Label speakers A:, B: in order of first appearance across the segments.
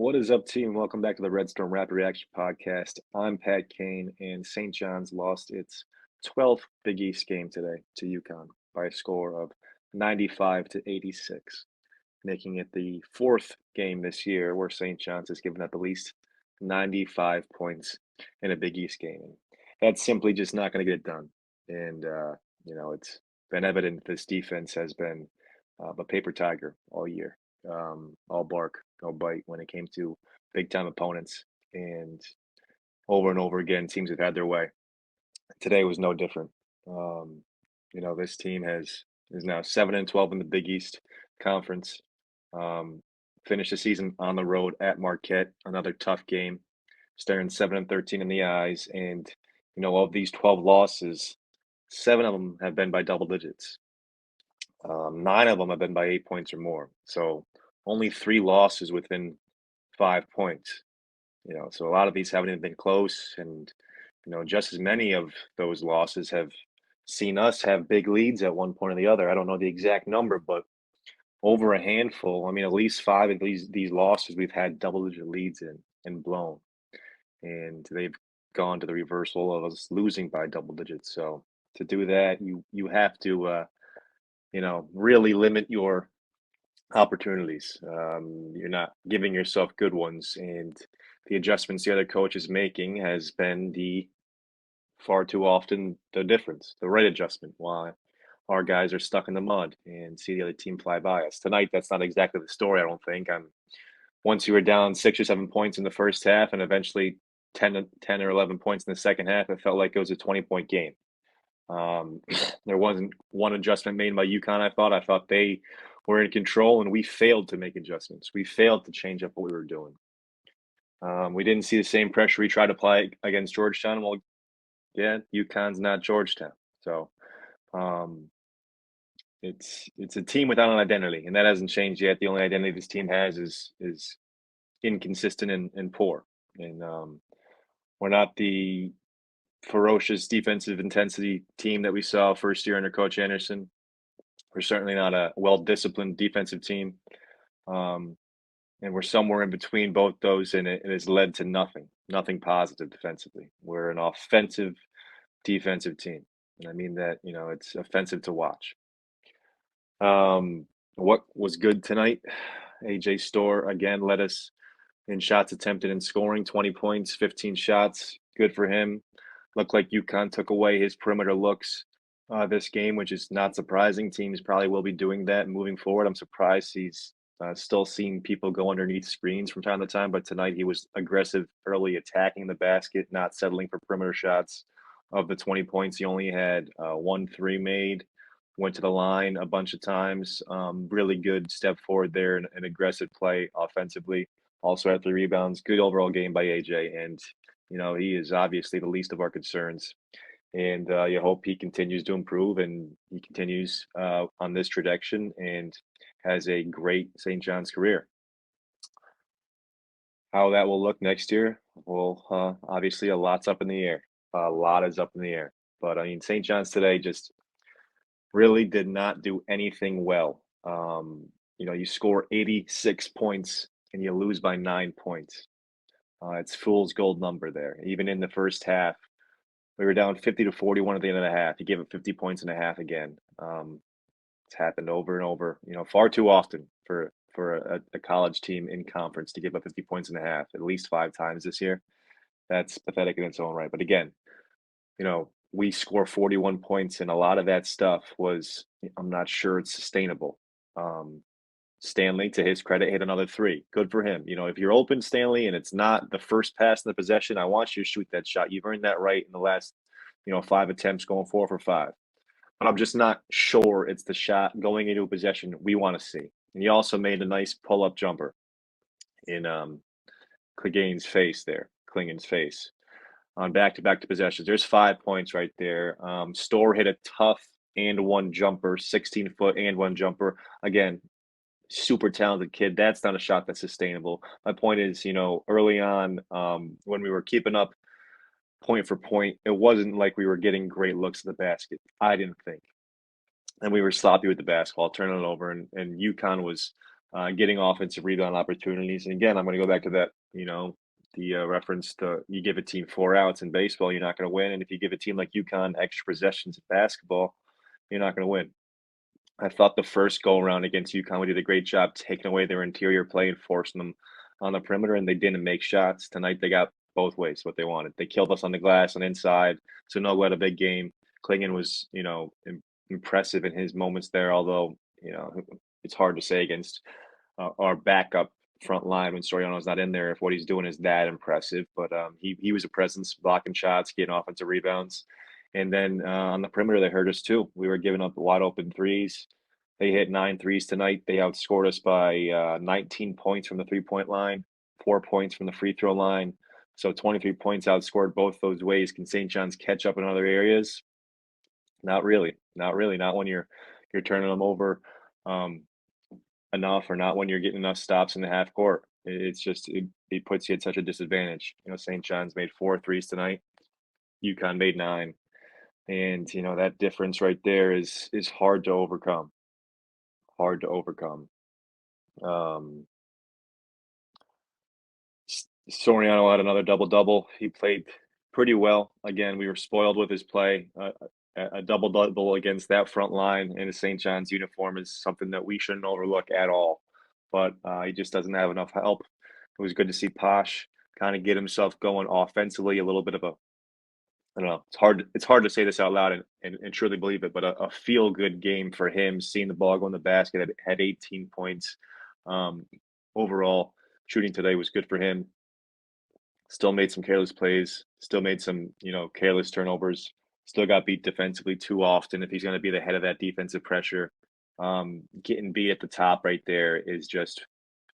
A: What is up, team? Welcome back to the Red Storm Rapid Reaction Podcast. I'm Pat Kane, and St. John's lost its 12th Big East game today to UConn by a score of 95 to 86, making it the fourth game this year where St. John's has given up at least 95 points in a Big East game. And that's simply just not going to get it done. And, it's been evident this defense has been a paper tiger all year, all bark, no bite when it came to big time opponents. And over again, teams have had their way. Today was no different. Um, this team is now 7-12 in the Big East Conference. Um, Finished the season on the road at Marquette, another tough game, staring 7-13 in the eyes. And of these 12 losses, 7 of them have been by double digits. 9 of them have been by 8 points or more. So only 3 losses within 5 points. So a lot of these haven't even been close, and just as many of those losses have seen us have big leads at one point or the other. I don't know the exact number, but over a handful. I mean, at least 5 of these losses we've had double-digit leads in and blown, and they've gone to the reversal of us losing by double digits. So to do that, you have to really limit your opportunities. You're not giving yourself good ones, and the adjustments the other coach is making has been the far too often the difference, the right adjustment. Why our guys are stuck in the mud and see the other team fly by us. Tonight, that's not exactly the story, I don't think. Once you were down 6 or 7 points in the first half and eventually 10 or 11 points in the second half, it felt like it was a 20-point game. Um, there wasn't one adjustment made by UConn, I thought. I thought they were in control, and we failed to make adjustments. We failed to change up what we were doing. We didn't see the same pressure we tried to apply against Georgetown. Well, yeah, UConn's not Georgetown. So um, it's a team without an identity, and that hasn't changed yet. The only identity this team has is inconsistent and poor. And we're not the ferocious defensive intensity team that we saw first year under Coach Anderson. We're certainly not a well-disciplined defensive team, um, and we're somewhere in between both those, and it has led to nothing positive defensively. We're an offensive defensive team, and I mean that it's offensive to watch. What was good tonight? AJ Storr again led us in shots attempted and scoring, 20 points, 15 shots. Good for him. Looked like UConn took away his perimeter looks this game, which is not surprising. Teams probably will be doing that moving forward. I'm surprised he's still seeing people go underneath screens from time to time, but tonight he was aggressive, early attacking the basket, not settling for perimeter shots. Of the 20 points, he only had 1 3 made, went to the line a bunch of times. Really good step forward there and an aggressive play offensively. Also had 3 rebounds. Good overall game by AJ, and he is obviously the least of our concerns. And you hope he continues to improve and he continues on this trajectory and has a great St. John's career. How that will look next year, well, obviously a lot's up in the air. A lot is up in the air. But I mean, St. John's today just really did not do anything well. You score 86 points and you lose by 9 points. It's fool's gold number there. Even in the first half, we were down 50 to 41 at the end of the half. You gave up 50 points and a half again. It's happened over and over, far too often for a college team in conference to give up 50 points and a half at least 5 times this year. That's pathetic in its own right. But again, we score 41 points, and a lot of that stuff was, I'm not sure it's sustainable. Stanley, to his credit, hit another 3. Good for him. If you're open, Stanley, and it's not the first pass in the possession, I want you to shoot that shot. You've earned that right in the last, 5 attempts, going 4 for 5. But I'm just not sure it's the shot going into a possession we want to see. And he also made a nice pull-up jumper in Clingan's face on back-to-back possessions. There's 5 points right there. Storr hit a tough and one jumper, 16-foot and one jumper. Again, super talented kid. That's not a shot that's sustainable. My point is, early on, when we were keeping up point for point, it wasn't like we were getting great looks at the basket. I didn't think. And we were sloppy with the basketball, turning it over, and UConn was getting offensive rebound opportunities. And again, I'm going to go back to that, the reference to you give a team 4 outs in baseball, you're not going to win. And if you give a team like UConn extra possessions in basketball, you're not going to win. I thought the first go around against UConn, we did a great job taking away their interior play and forcing them on the perimeter, and they didn't make shots. Tonight, they got both ways what they wanted. They killed us on the glass and inside. So no, had a big game. Klingon was, impressive in his moments there. Although, it's hard to say against our backup front line when Soriano's not in there if what he's doing is that impressive. But he was a presence, blocking shots, getting offensive rebounds. And then on the perimeter, they hurt us too. We were giving up wide open threes. They hit 9 threes tonight. They outscored us by 19 points from the 3-point line, 4 points from the free throw line. So 23 points outscored both those ways. Can St. John's catch up in other areas? Not really. Not really. Not when you're turning them over enough, or not when you're getting enough stops in the half court. It's just it puts you at such a disadvantage. St. John's made 4 threes tonight. UConn made 9. And that difference right there is hard to overcome. Hard to overcome. Um, Soriano had another double double. He played pretty well. Again, we were spoiled with his play. A double double against that front line in a St. John's uniform is something that we shouldn't overlook at all. But he just doesn't have enough help. It was good to see Posh kind of get himself going offensively. A little bit of a, I don't know. It's hard to say this out loud and truly believe it, but a feel good game for him. Seeing the ball go in the basket, had 18 points overall. Shooting today was good for him. Still made some careless plays. Still made some careless turnovers. Still got beat defensively too often. If he's going to be the head of that defensive pressure, getting beat at the top right there is just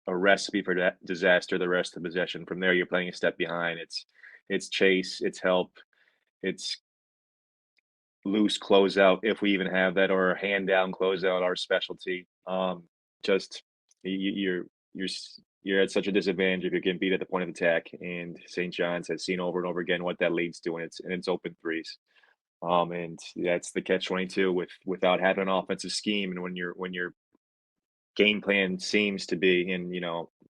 A: a recipe for that disaster the rest of the possession. From there, you're playing a step behind. It's chase, it's help, it's loose closeout if we even have that, or a hand down closeout, our specialty. Just you're you're at such a disadvantage if you're getting beat at the point of attack. And St. John's has seen over and over again what that leads to, and it's open threes. And that's the catch 22 without having an offensive scheme, and when your game plan seems to be, and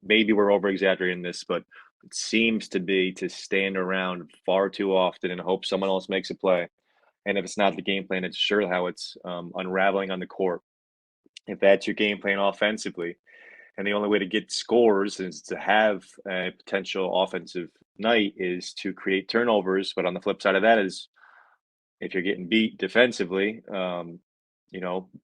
A: maybe we're over exaggerating this, but it seems to be to stand around far too often and hope someone else makes a play. And if it's not the game plan, it's sure how it's unraveling on the court. If that's your game plan offensively, and the only way to get scores is to have a potential offensive night, is to create turnovers. But on the flip side of that is, if you're getting beat defensively,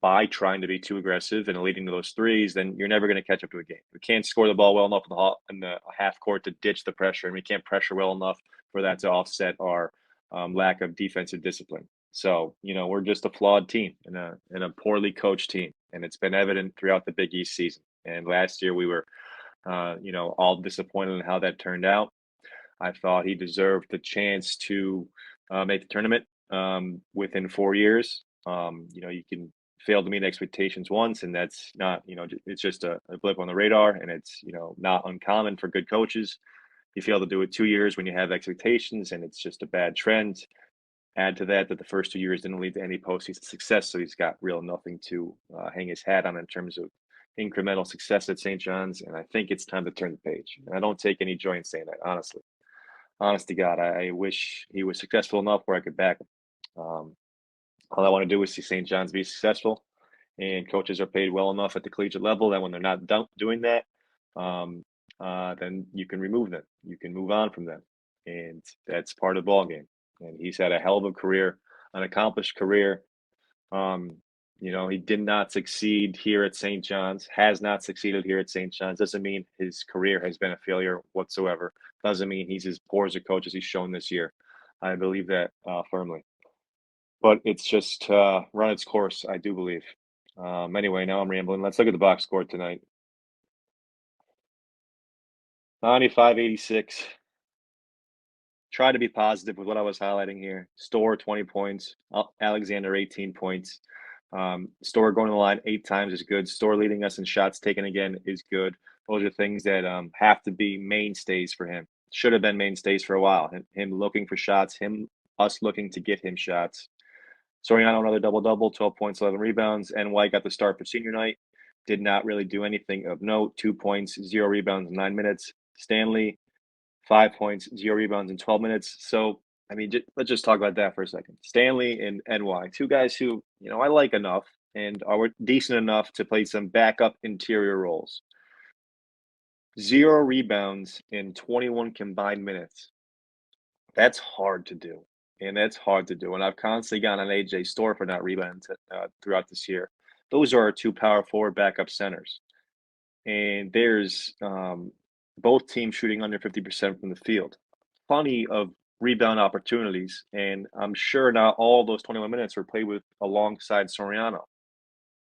A: by trying to be too aggressive and leading to those threes, then you're never going to catch up to a game. We can't score the ball well enough in the half court to ditch the pressure, and we can't pressure well enough for that to offset our lack of defensive discipline. So, we're just a flawed team and a poorly coached team, and it's been evident throughout the Big East season. And last year we were, all disappointed in how that turned out. I thought he deserved the chance to make the tournament within 4 years. You can fail to meet expectations once, and that's not, it's just a blip on the radar, and it's, not uncommon for good coaches. You fail to do it 2 years when you have expectations, and it's just a bad trend. Add to that the first 2 years didn't lead to any postseason success, so he's got real nothing to hang his hat on in terms of incremental success at St. John's, and I think it's time to turn the page. And I don't take any joy in saying that, honestly. Honest to God, I wish he was successful enough where I could back him. All I want to do is see St. John's be successful, and coaches are paid well enough at the collegiate level that when they're not doing that, then you can remove them. You can move on from them, and that's part of the ball game. And he's had a hell of a career, an accomplished career. He did not succeed here at St. John's, has not succeeded here at St. John's. Doesn't mean his career has been a failure whatsoever. Doesn't mean he's as poor as a coach as he's shown this year. I believe that firmly. But it's just run its course, I do believe. Anyway, now I'm rambling. Let's look at the box score tonight. 95-86. Try to be positive with what I was highlighting here. Store 20 points. Alexander 18 points. Store going to the line 8 times is good. Store leading us in shots taken again is good. Those are things that have to be mainstays for him. Should have been mainstays for a while. Him looking for shots. Us looking to get him shots. Soriano another double-double, 12 points, 11 rebounds, and White got the start for senior night. did not really do anything of note. 2 points, 0 rebounds in 9 minutes. Stanley, 5 points, 0 rebounds in 12 minutes. So, I mean, let's just talk about that for a second. Stanley and NY, two guys who, I like enough and are decent enough to play some backup interior roles. 0 rebounds in 21 combined minutes. That's hard to do. And that's hard to do. And I've constantly gotten on AJ Store for not rebounding throughout this year. Those are our two power forward backup centers. And there's both teams shooting under 50% from the field. Plenty of rebound opportunities, and I'm sure not all those 21 minutes were played with alongside Soriano.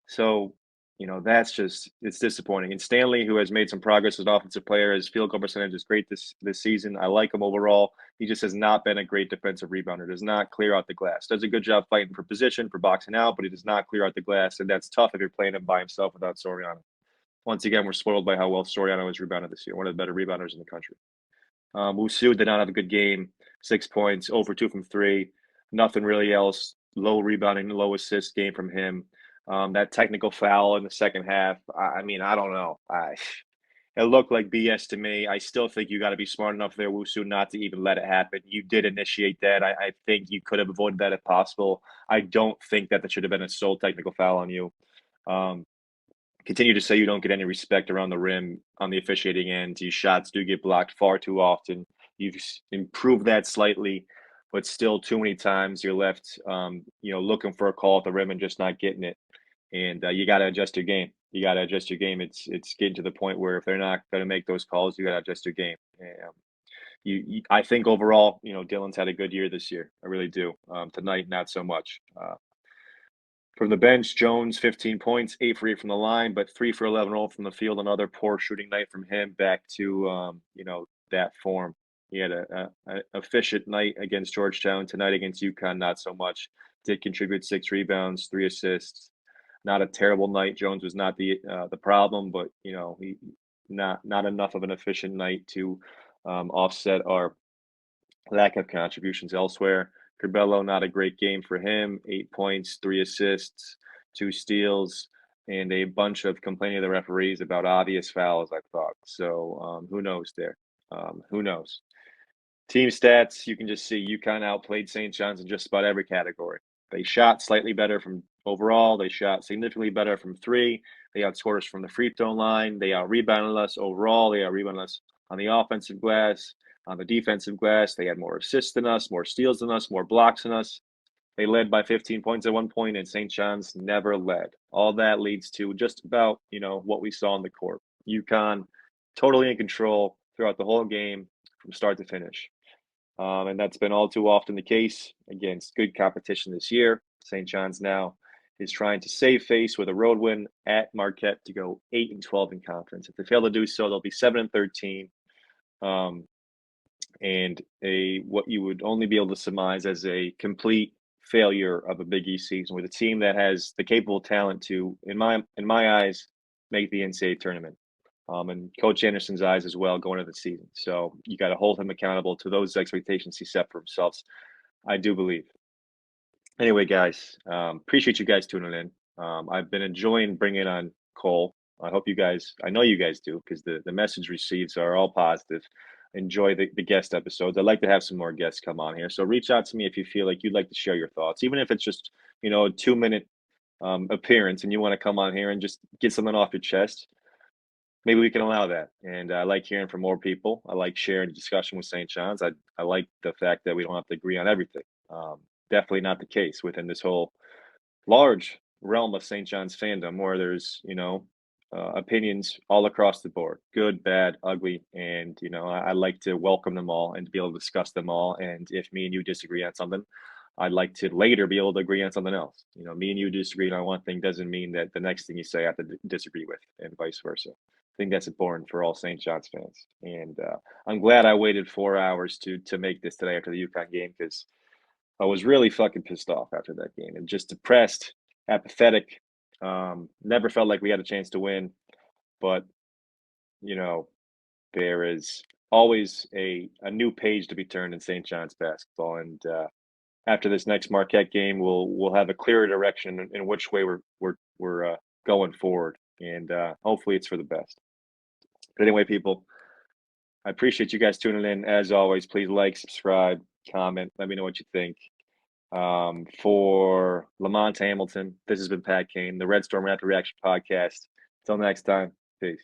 A: So, that's just it's disappointing. And Stanley, who has made some progress as an offensive player, his field goal percentage is great this season. I like him overall. He just has not been a great defensive rebounder. Does not clear out the glass. Does a good job fighting for position, for boxing out, but he does not clear out the glass, and that's tough if you're playing him by himself without Soriano. Once again, we're spoiled by how well Soriano has rebounded this year. One of the better rebounders in the country. Wusu did not have a good game. 6 points, over 2 from three. Nothing really else. Low rebounding, low assist game from him. That technical foul in the second half. I mean, I don't know. It looked like BS to me. I still think you got to be smart enough there, Wusu, not to even let it happen. You did initiate that. I think you could have avoided that if possible. I don't think that should have been a sole technical foul on you. Um, Continue to say you don't get any respect around the rim on the officiating end. These shots do get blocked far too often. You've improved that slightly, but still too many times you're left, looking for a call at the rim and just not getting it. And you got to adjust your game. You got to adjust your game. It's getting to the point where if they're not going to make those calls, you got to adjust your game. I think overall, Dylan's had a good year this year. I really do. Tonight, not so much. From the bench, Jones, 15 points, 8 for 8 from the line, but 3 for 11 all from the field. Another poor shooting night from him. Back to that form. He had a efficient night against Georgetown. Tonight against UConn, not so much. Did contribute 6 rebounds, 3 assists. Not a terrible night. Jones was not the problem, but he not enough of an efficient night to offset our lack of contributions elsewhere. Curbelo, not a great game for him. 8 points, 3 assists, 2 steals, and a bunch of complaining of the referees about obvious fouls, I thought. So who knows there? Who knows? Team stats, you can just see UConn outplayed St. John's in just about every category. They shot slightly better from overall. They shot significantly better from three. They outscored us from the free throw line. They out-rebounded us overall. They out-rebounded us on the offensive glass. On the defensive glass, they had more assists than us, more steals than us, more blocks than us. They led by 15 points at one point, and St. John's never led. All that leads to just about, what we saw on the court. UConn totally in control throughout the whole game from start to finish. And that's been all too often the case against good competition this year. St. John's now is trying to save face with a road win at Marquette to go 8-12 in conference. If they fail to do so, they'll be 7-13. And what you would only be able to surmise as a complete failure of a Big East season with a team that has the capable talent to, in my eyes, make the NCAA tournament. And Coach Anderson's eyes as well going into the season. So you got to hold him accountable to those expectations he set for himself. I do believe. Anyway, guys, appreciate you guys tuning in. I've been enjoying bringing on Cole. I know you guys do because the message received are all positive. Enjoy the guest episodes. I'd like to have some more guests come on here. So reach out to me if you feel like you'd like to share your thoughts, even if it's just, a 2-minute appearance and you want to come on here and just get something off your chest. Maybe we can allow that. And I like hearing from more people. I like sharing discussion with St. John's. I like the fact that we don't have to agree on everything. Definitely not the case within this whole large realm of St. John's fandom where there's, opinions all across the board, good, bad, ugly. And, I like to welcome them all and to be able to discuss them all. And if me and you disagree on something, I'd like to later be able to agree on something else. Me and you disagree on one thing doesn't mean that the next thing you say I have to disagree with, and vice versa. I think that's important for all St. John's fans. And I'm glad I waited 4 hours to make this today after the UConn game because I was really fucking pissed off after that game and just depressed, apathetic. Never felt like we had a chance to win, but there is always a new page to be turned in St. John's basketball, and after this next Marquette game, we'll have a clearer direction in which way we're going forward. and hopefully it's for the best. But anyway, people, I appreciate you guys tuning in. As always, please like, subscribe, comment. Let me know what you think. For Lamont Hamilton, this has been Pat Kane, the Red Storm Rapid Reaction Podcast. Until next time, peace.